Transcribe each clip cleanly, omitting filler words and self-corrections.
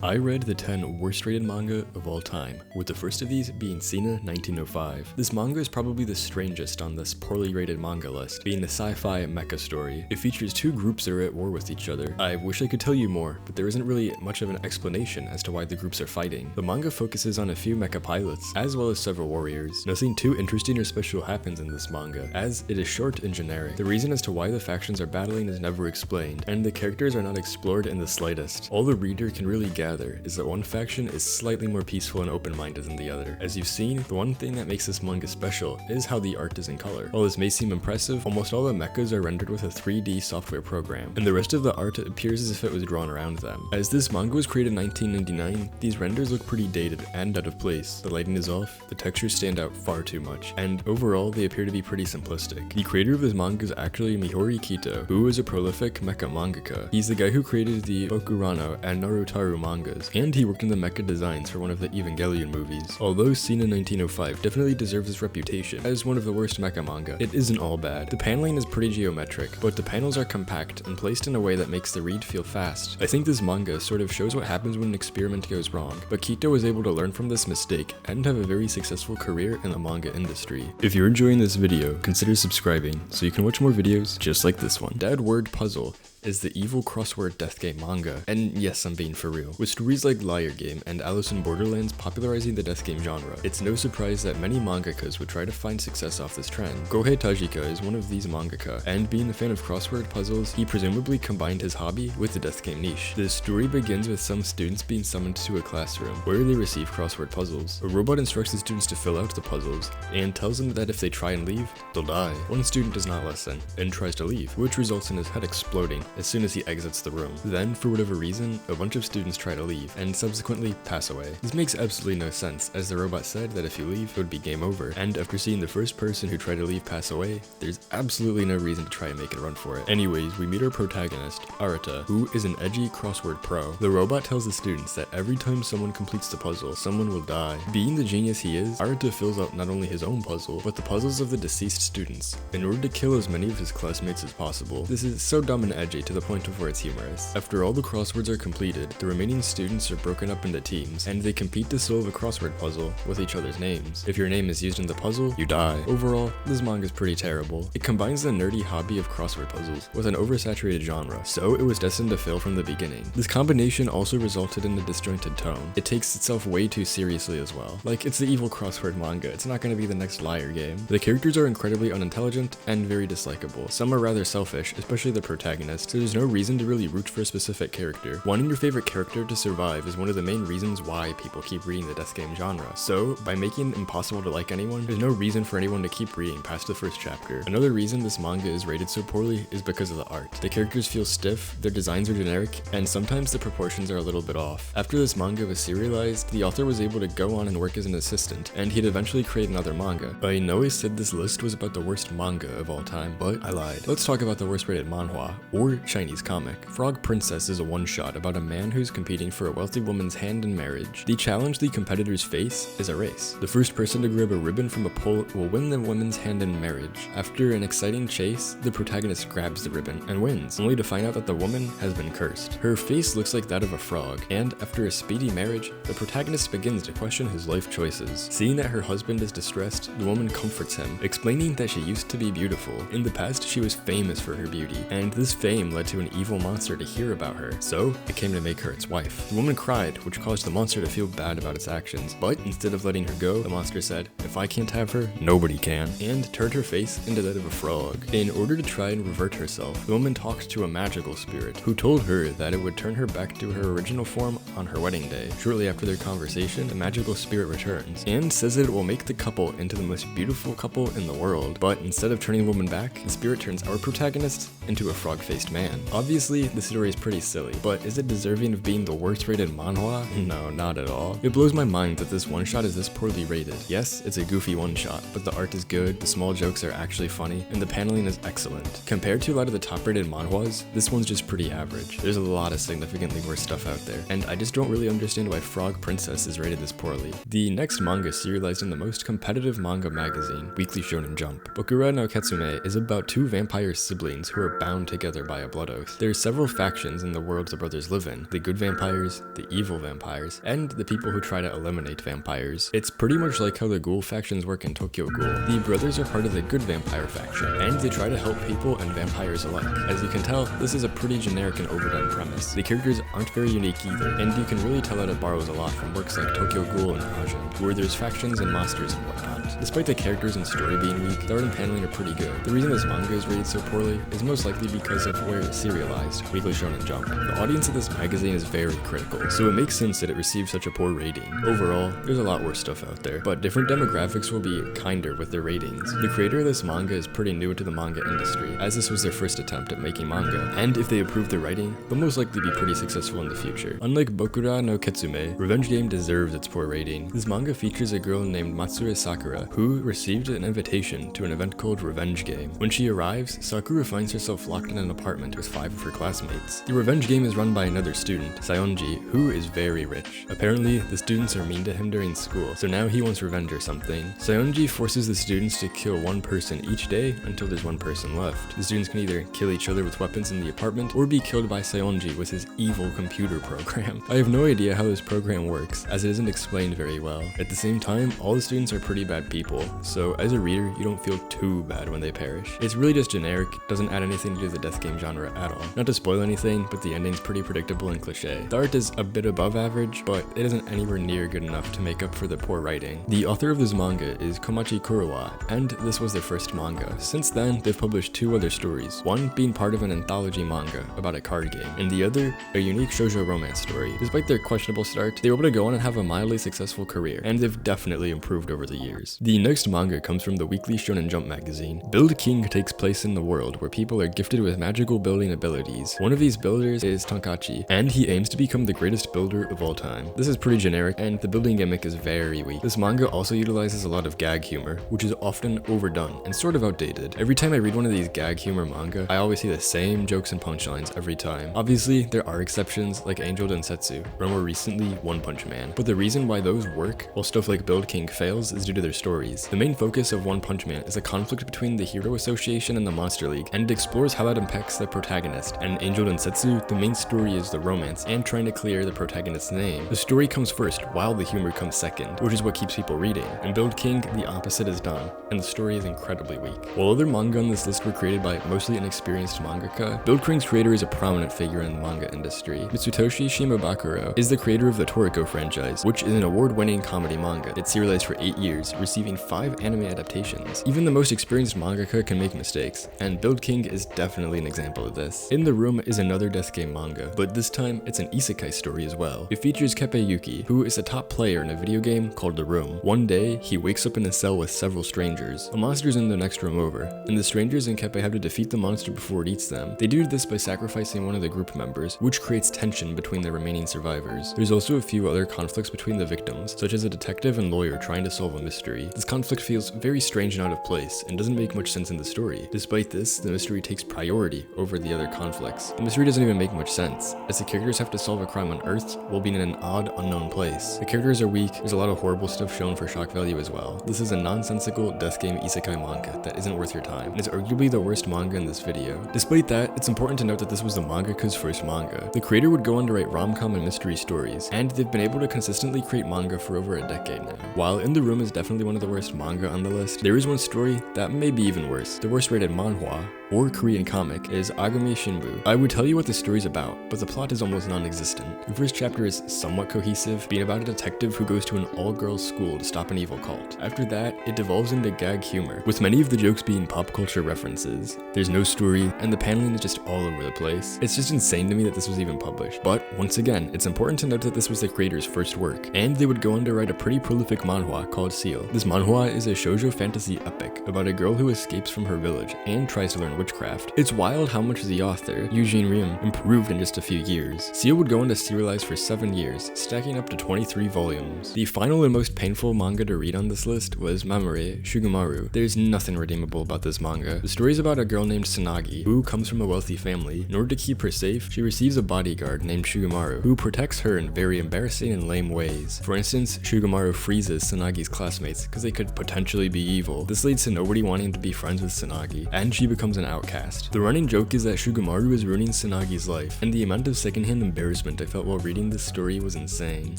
I read the 10 worst rated manga of all time, with the first of these being Cena 1905. This manga is probably the strangest on this poorly rated manga list, being the sci-fi mecha story. It features two groups that are at war with each other. I wish I could tell you more, but there isn't really much of an explanation as to why the groups are fighting. The manga focuses on a few mecha pilots, as well as several warriors. Nothing too interesting or special happens in this manga, as it is short and generic. The reason as to why the factions are battling is never explained, and the characters are not explored in the slightest. All the reader can really gather is that one faction is slightly more peaceful and open-minded than the other. As you've seen, the one thing that makes this manga special is how the art is in color. While this may seem impressive, almost all the mechas are rendered with a 3D software program, and the rest of the art appears as if it was drawn around them. As this manga was created in 1999, these renders look pretty dated and out of place. The lighting is off, the textures stand out far too much, and overall they appear to be pretty simplistic. The creator of this manga is actually Mihori Kito, who is a prolific mecha mangaka. He's the guy who created the Bokurano and Narutaru mangas, and he worked in the mecha designs for one of the Evangelion movies. Although Cena 1905 definitely deserves its reputation as one of the worst mecha manga, it isn't all bad. The paneling is pretty geometric, but the panels are compact and placed in a way that makes the read feel fast. I think this manga sort of shows what happens when an experiment goes wrong, but Kito was able to learn from this mistake and have a very successful career in the manga industry. If you're enjoying this video, consider subscribing so you can watch more videos just like this one. Dead Word Puzzle is the evil crossword death game manga, and yes, I'm being for real. With stories like Liar Game and Alice in Borderlands popularizing the death game genre, it's no surprise that many mangakas would try to find success off this trend. Gohei Tajika is one of these mangaka, and being a fan of crossword puzzles, he presumably combined his hobby with the death game niche. The story begins with some students being summoned to a classroom, where they receive crossword puzzles. A robot instructs the students to fill out the puzzles, and tells them that if they try and leave, they'll die. One student does not listen, and tries to leave, which results in his head exploding as soon as he exits the room. Then, for whatever reason, a bunch of students try to leave, and subsequently pass away. This makes absolutely no sense, as the robot said that if you leave, it would be game over, and after seeing the first person who tried to leave pass away, there's absolutely no reason to try and make a run for it. Anyways, we meet our protagonist, Arata, who is an edgy crossword pro. The robot tells the students that every time someone completes the puzzle, someone will die. Being the genius he is, Arata fills out not only his own puzzle, but the puzzles of the deceased students, in order to kill as many of his classmates as possible. This is so dumb and edgy to the point of where it's humorous. After all the crosswords are completed, the remaining students are broken up into teams, and they compete to solve a crossword puzzle with each other's names. If your name is used in the puzzle, you die. Overall, this manga is pretty terrible. It combines the nerdy hobby of crossword puzzles with an oversaturated genre, so it was destined to fail from the beginning. This combination also resulted in a disjointed tone. It takes itself way too seriously as well. Like, it's the evil crossword manga, it's not going to be the next Liar Game. The characters are incredibly unintelligent and very dislikable. Some are rather selfish, especially the protagonist, so there's no reason to really root for a specific character. Wanting your favorite character to survive is one of the main reasons why people keep reading the death game genre. So, by making it impossible to like anyone, there's no reason for anyone to keep reading past the first chapter. Another reason this manga is rated so poorly is because of the art. The characters feel stiff, their designs are generic, and sometimes the proportions are a little bit off. After this manga was serialized, the author was able to go on and work as an assistant, and he'd eventually create another manga. I know I said this list was about the worst manga of all time, but I lied. Let's talk about the worst rated manhwa, or Chinese comic. Frog Princess is a one-shot about a man who's competing for a wealthy woman's hand in marriage. The challenge the competitors face is a race. The first person to grab a ribbon from a pole will win the woman's hand in marriage. After an exciting chase, the protagonist grabs the ribbon and wins, only to find out that the woman has been cursed. Her face looks like that of a frog, and after a speedy marriage, the protagonist begins to question his life choices. Seeing that her husband is distressed, the woman comforts him, explaining that she used to be beautiful. In the past, she was famous for her beauty, and this fame led to an evil monster to hear about her, so it came to make her its wife. The woman cried, which caused the monster to feel bad about its actions, but instead of letting her go, the monster said, "If I can't have her, nobody can," and turned her face into that of a frog. In order to try and revert herself, the woman talked to a magical spirit, who told her that it would turn her back to her original form on her wedding day. Shortly after their conversation, the magical spirit returns, and says that it will make the couple into the most beautiful couple in the world, but instead of turning the woman back, the spirit turns our protagonist into a frog-faced man. Obviously, the story is pretty silly, but is it deserving of being the worst rated manhwa? No, not at all. It blows my mind that this one-shot is this poorly rated. Yes, it's a goofy one-shot, but the art is good, the small jokes are actually funny, and the paneling is excellent. Compared to a lot of the top-rated manhwas, this one's just pretty average. There's a lot of significantly worse stuff out there, and I just don't really understand why Frog Princess is rated this poorly. The next manga serialized in the most competitive manga magazine, Weekly Shonen Jump. Bukura no Ketsume is about two vampire siblings who are bound together by a vampire blood oath. There are several factions in the world the brothers live in: the good vampires, the evil vampires, and the people who try to eliminate vampires. It's pretty much like how the ghoul factions work in Tokyo Ghoul. The brothers are part of the good vampire faction, and they try to help people and vampires alike. As you can tell, this is a pretty generic and overdone premise. The characters aren't very unique either, and you can really tell that it borrows a lot from works like Tokyo Ghoul and Ajin, where there's factions and monsters and whatnot. Despite the characters and story being weak, the art and paneling are pretty good. The reason this manga is rated so poorly is most likely because of where it's serialized, Weekly Shonen Jump. The audience of this magazine is very critical, so it makes sense that it receives such a poor rating. Overall, there's a lot worse stuff out there, but different demographics will be kinder with their ratings. The creator of this manga is pretty new to the manga industry, as this was their first attempt at making manga, and if they improve their writing, they'll most likely be pretty successful in the future. Unlike Bukura no Ketsume, Revenge Game deserves its poor rating. This manga features a girl named Matsue Sakura, who received an invitation to an event called Revenge Game. When she arrives, Sakura finds herself locked in an apartment with 5 of her classmates. The Revenge Game is run by another student, Sayonji, who is very rich. Apparently, the students are mean to him during school, so now he wants revenge or something. Sayonji forces the students to kill one person each day until there's one person left. The students can either kill each other with weapons in the apartment, or be killed by Sayonji with his evil computer program. I have no idea how this program works, as it isn't explained very well. At the same time, all the students are pretty bad people, so as a reader, you don't feel too bad when they perish. It's really just generic, doesn't add anything to do with the death game genre at all. Not to spoil anything, but the ending's pretty predictable and cliche. The art is a bit above average, but it isn't anywhere near good enough to make up for the poor writing. The author of this manga is Komachi Kurowa, and this was their first manga. Since then, they've published 2 other stories, one being part of an anthology manga about a card game, and the other a unique shoujo romance story. Despite their questionable start, they were able to go on and have a mildly successful career, and they've definitely improved over the years. The next manga comes from the Weekly Shonen Jump magazine. Build King takes place in the world where people are gifted with magical building abilities. One of these builders is Tankachi, and he aims to become the greatest builder of all time. This is pretty generic, and the building gimmick is very weak. This manga also utilizes a lot of gag humor, which is often overdone and sort of outdated. Every time I read one of these gag humor manga, I always see the same jokes and punchlines every time. Obviously, there are exceptions like Angel Densetsu, or more recently, One Punch Man, but the reason why those work, while stuff like Build King fails, is due to their stories. The main focus of One Punch Man is a conflict between the Hero Association and the Monster League, and it explores how that impacts the protagonist. And Angel Densetsu, the main story is the romance, and trying to clear the protagonist's name. The story comes first, while the humor comes second, which is what keeps people reading. In Build King, the opposite is done, and the story is incredibly weak. While other manga on this list were created by mostly inexperienced mangaka, Build King's creator is a prominent figure in the manga industry. Mitsutoshi Shimabukuro is the creator of the Toriko franchise, which is an award-winning comedy manga. It's serialized for 8 years, receiving 5 anime adaptations. Even the most experienced mangaka can make mistakes, and Build King is definitely an example of this. In the Room is another death game manga, but this time it's an isekai story as well. It features Keppei Yuki, who is a top player in a video game called The Room. One day, he wakes up in a cell with several strangers. A monster's in the next room over, and the strangers and Keppei have to defeat the monster before it eats them. They do this by sacrificing one of the group members, which creates tension between the remaining survivors. There's also a few other conflicts between the victims, such as a detective and lawyer trying to solve a mystery. This conflict feels very strange and out of place, and doesn't make much sense in the story. Despite this, the mystery takes priority over the other conflicts. The mystery doesn't even make much sense, as the characters have to solve a crime on Earth while being in an odd, unknown place. The characters are weak, there's a lot of horrible stuff shown for shock value as well. This is a nonsensical death game isekai manga that isn't worth your time, and is arguably the worst manga in this video. Despite that, it's important to note that this was the mangaka's first manga. The creator would go on to write rom-com and mystery stories, and they've been able to consistently create manga for over a decade now. While In the Room is definitely one of the worst manga on the list, there is one story that may be even worse. The worst rated manhwa, or Korean comic, is Aam Shinbu. I would tell you what the story's about, but the plot is almost non-existent. The first chapter is somewhat cohesive, being about a detective who goes to an all-girls school to stop an evil cult. After that, it devolves into gag humor, with many of the jokes being pop culture references. There's no story, and the paneling is just all over the place. It's just insane to me that this was even published. But, once again, it's important to note that this was the creator's first work, and they would go on to write a pretty prolific manhwa called Seal. This manhwa is a shoujo fantasy epic about a girl who escapes from her village and tries to learn witchcraft. It's wild how much the author, Eugene Riem, improved in just a few years. Seal would go on to serialize for 7 years, stacking up to 23 volumes. The final and most painful manga to read on this list was Mamare Sharu. There's nothing redeemable about this manga. The story is about a girl named Tsunagi, who comes from a wealthy family. In order to keep her safe, she receives a bodyguard named Shugumaru, who protects her in very embarrassing and lame ways. For instance, Shugumaru freezes Tsunagi's classmates because they could potentially be evil. This leads to nobody wanting to be friends with Tsunagi, and she becomes an outcast. The running joke is that Shugamaru is ruining Tsunagi's life, and the amount of secondhand embarrassment I felt while reading this story was insane.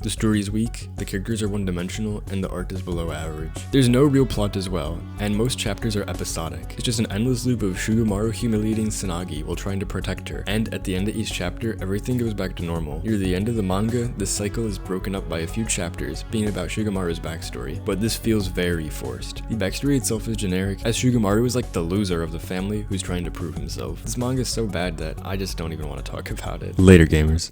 The story is weak, the characters are one-dimensional, and the art is below average. There's no real plot as well, and most chapters are episodic. It's just an endless loop of Shugamaru humiliating Tsunagi while trying to protect her, and at the end of each chapter, everything goes back to normal. Near the end of the manga, this cycle is broken up by a few chapters, being about Shugamaru's backstory, but this feels very forced. The backstory itself is generic, as Shugamaru is like the loser of the family who's trying to prove himself. This manga is so bad that I just don't even want to talk about it. Later, gamers.